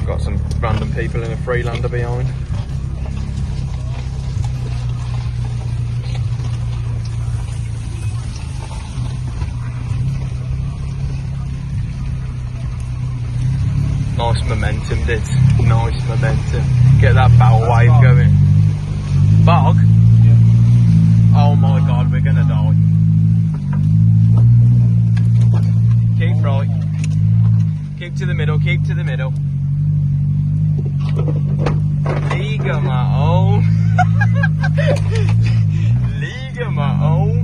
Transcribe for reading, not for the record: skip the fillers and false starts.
Got some random people in a Freelander behind. Nice momentum, Dids. Nice momentum. Get that bow wave going. Bog? Yeah. Oh my god, we're gonna die. Keep right. Keep to the middle, keep to the middle. Liga my own. Liga my own.